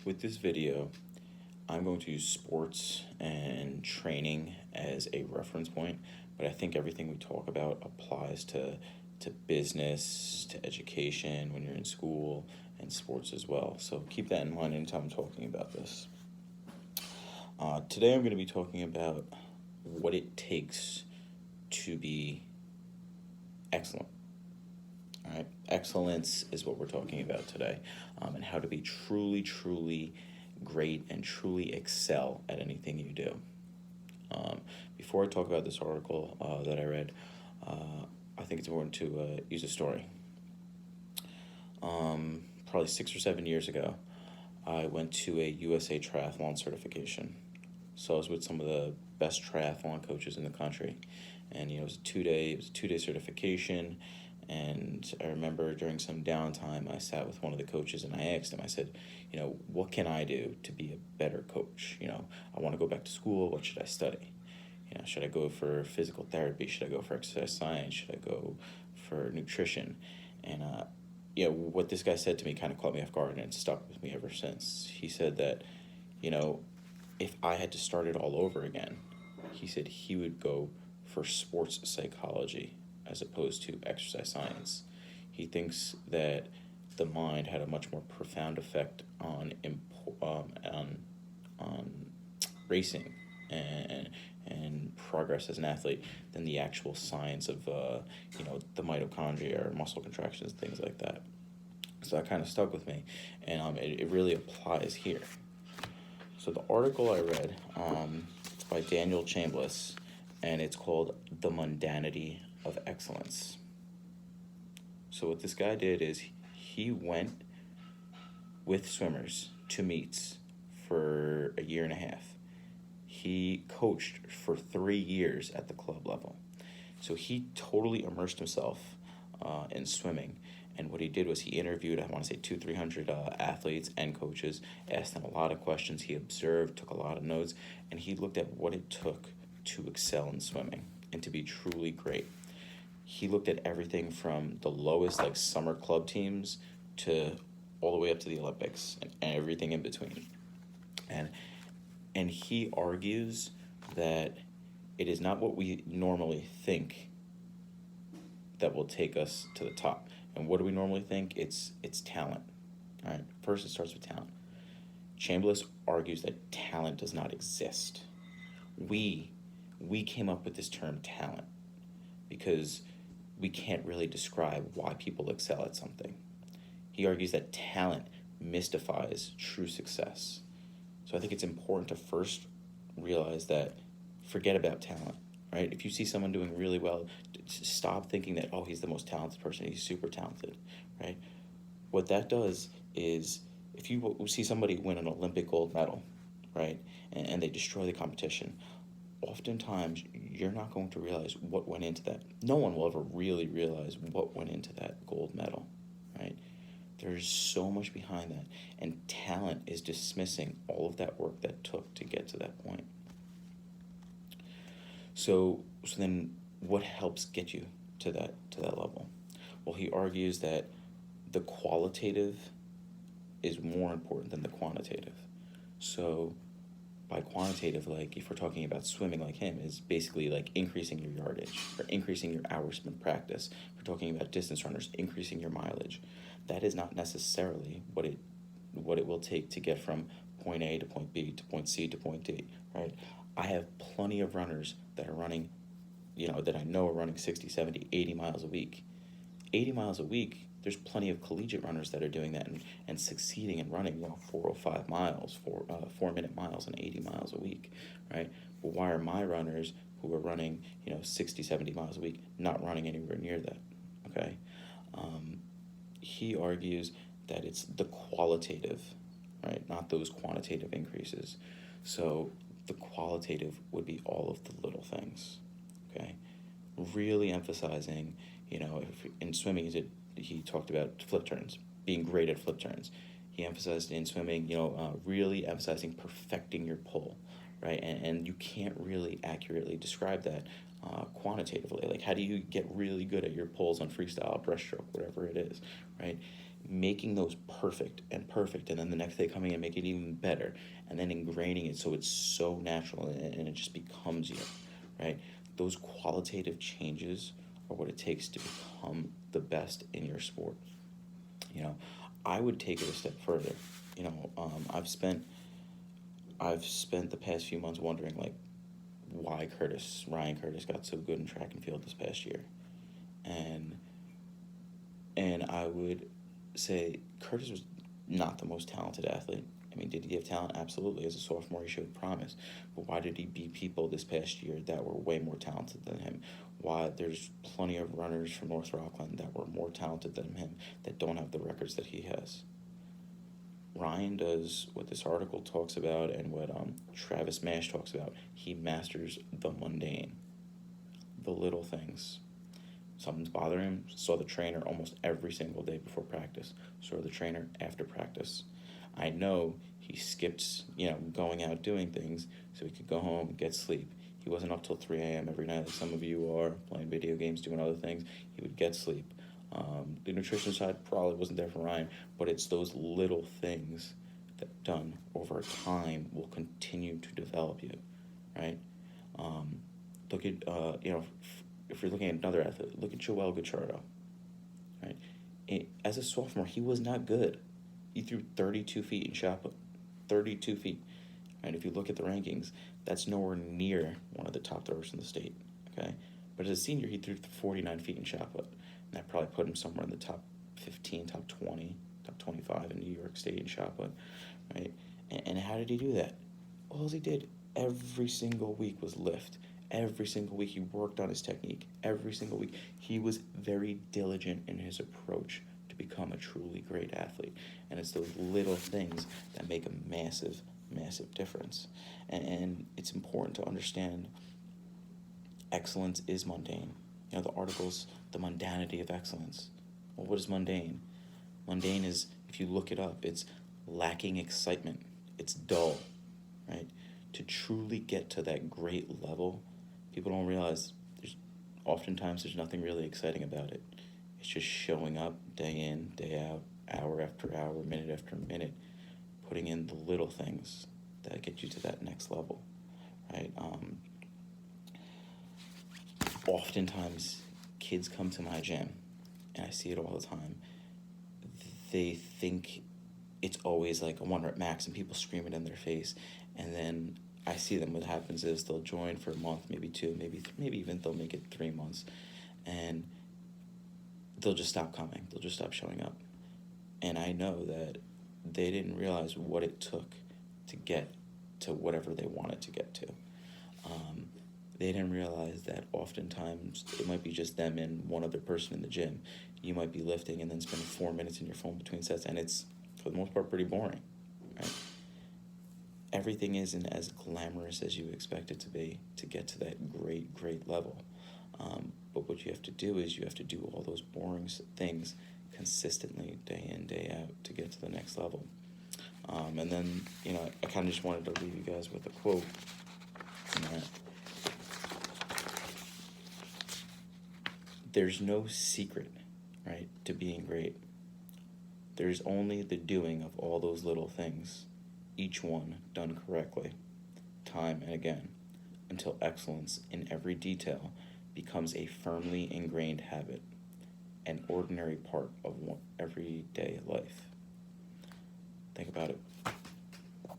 With this video, I'm going to use sports and training as a reference point, but I think everything we talk about applies to business, to education when you're in school, and sports as well. So keep that in mind anytime I'm talking about this. Today I'm going to be talking about what it takes to be excellent. All right, excellence is what we're talking about today, and how to be truly great and truly excel at anything you do. Before I talk about this article that I read, I think it's important to use a story. Probably 6 or 7 years ago, I went to a USA Triathlon certification. So I was with some of the best triathlon coaches in the country, and it was a 2-day certification. And I remember during some downtime, I sat with one of the coaches and I asked him, I said, what can I do to be a better coach? I want to go back to school. What should I study? Should I go for physical therapy? Should I go for exercise science? Should I go for nutrition? And, what this guy said to me kind of caught me off guard, and it stuck with me ever since. He said that, if I had to start it all over again, he said he would go for sports psychology as opposed to exercise science. He thinks that the mind had a much more profound effect on racing and progress as an athlete than the actual science of the mitochondria or muscle contractions, things like that. So that kind of stuck with me, and it really applies here. So the article I read, it's by Daniel Chambliss, and it's called The Mundanity of Excellence. So what this guy did is he went with swimmers to meets for a year and a half. He coached for 3 years at the club level. So he totally immersed himself in swimming. And what he did was he interviewed, I want to say 200-300 athletes and coaches, asked them a lot of questions. He observed, took a lot of notes, and he looked at what it took to excel in swimming and to be truly great. He looked at everything from the lowest, like summer club teams, to all the way up to the Olympics and everything in between. And he argues that it is not what we normally think that will take us to the top. And what do we normally think? It's talent. All right. First, it starts with talent. Chambliss argues that talent does not exist. We came up with this term talent because we can't really describe why people excel at something. He argues that talent mystifies true success. So I think it's important to first realize that forget about talent, right? If you see someone doing really well, stop thinking that, he's the most talented person, he's super talented, right? What that does is if you see somebody win an Olympic gold medal, right, and they destroy the competition, oftentimes you're not going to realize what went into that. No one will ever really realize what went into that gold medal, right? There's so much behind that, and talent is dismissing all of that work that took to get to that point. So then what helps get you to that level? Well, he argues that the qualitative is more important than the quantitative. So by quantitative, like if we're talking about swimming like him, is basically like increasing your yardage or increasing your hours spent practice. If we're talking about distance runners, increasing your mileage. That is not necessarily what it will take to get from point A to point B to point C to point D, right? I have plenty of runners that are running, that I know are running 60, 70, 80 miles a week. 80 miles a week, there's plenty of collegiate runners that are doing that and succeeding in running 405 miles, 4-minute miles and 80 miles a week, right? But why are my runners who are running 60, 70 miles a week not running anywhere near that, okay? He argues that it's the qualitative, right, not those quantitative increases. So the qualitative would be all of the little things, okay? Really emphasizing, if in swimming he talked about flip turns, being great at flip turns. He emphasized in swimming, really emphasizing perfecting your pull, right? And you can't really accurately describe that quantitatively. Like, how do you get really good at your pulls on freestyle, breaststroke, whatever it is, right? making those perfect, and then the next day coming and making it even better, and then ingraining it so it's so natural, and it just becomes you, right? Those qualitative changes are what it takes to become the best in your sport. You know, I would take it a step further. I've spent the past few months wondering, like, why Ryan Curtis got so good in track and field this past year. And I would say Curtis was not the most talented athlete. I mean, did he have talent? Absolutely. As a sophomore, he showed promise. But why did he beat people this past year that were way more talented than him? Why there's plenty of runners from North Rockland that were more talented than him that don't have the records that he has. Ryan does what this article talks about and what Travis Mash talks about. He masters the mundane, the little things. Something's bothering him, saw the trainer almost every single day before practice, saw the trainer after practice. I know he skipped, going out doing things so he could go home and get sleep. He wasn't up till 3 a.m. every night like some of you are, playing video games, doing other things. He would get sleep. The nutrition side probably wasn't there for Ryan, but it's those little things that done over time will continue to develop you, right? Look at, if you're looking at another athlete, look at Joel Gucciardo, right? As a sophomore, he was not good. He threw 32 feet in shot put, 32 feet. And if you look at the rankings, that's nowhere near one of the top throwers in the state, okay? But as a senior, he threw 49 feet in shot put. And that probably put him somewhere in the top 15, top 20, top 25 in New York State in shot put, right? And how did he do that? All he did every single week was lift. Every single week he worked on his technique. Every single week he was very diligent in his approach to become a truly great athlete. And it's those little things that make a massive, massive difference. And it's important to understand excellence is mundane. The articles, the mundanity of excellence. Well, what is mundane? Mundane is, if you look it up, it's lacking excitement. It's dull, right? To truly get to that great level, people don't realize oftentimes there's nothing really exciting about it. It's just showing up day in, day out, hour after hour, minute after minute, putting in the little things that get you to that next level, right? Oftentimes, kids come to my gym, and I see it all the time. They think it's always like a 1 rep max, and people scream it in their face, and then I see them. What happens is they'll join for a month, maybe 2, maybe even they'll make it 3 months, and they'll just stop coming. They'll just stop showing up. And I know that they didn't realize what it took to get to whatever they wanted to get to. They didn't realize that oftentimes it might be just them and one other person in the gym. You might be lifting and then spending 4 minutes in your phone between sets, and it's, for the most part, pretty boring, right? Everything isn't as glamorous as you expect it to be to get to that great, great level. But what you have to do is you have to do all those boring things consistently, day in, day out, to get to the next level. And then, I kind of just wanted to leave you guys with a quote. There's no secret, right, to being great. There's only the doing of all those little things, each one done correctly, time and again, until excellence in every detail becomes a firmly ingrained habit, an ordinary part of everyday life. Think about it.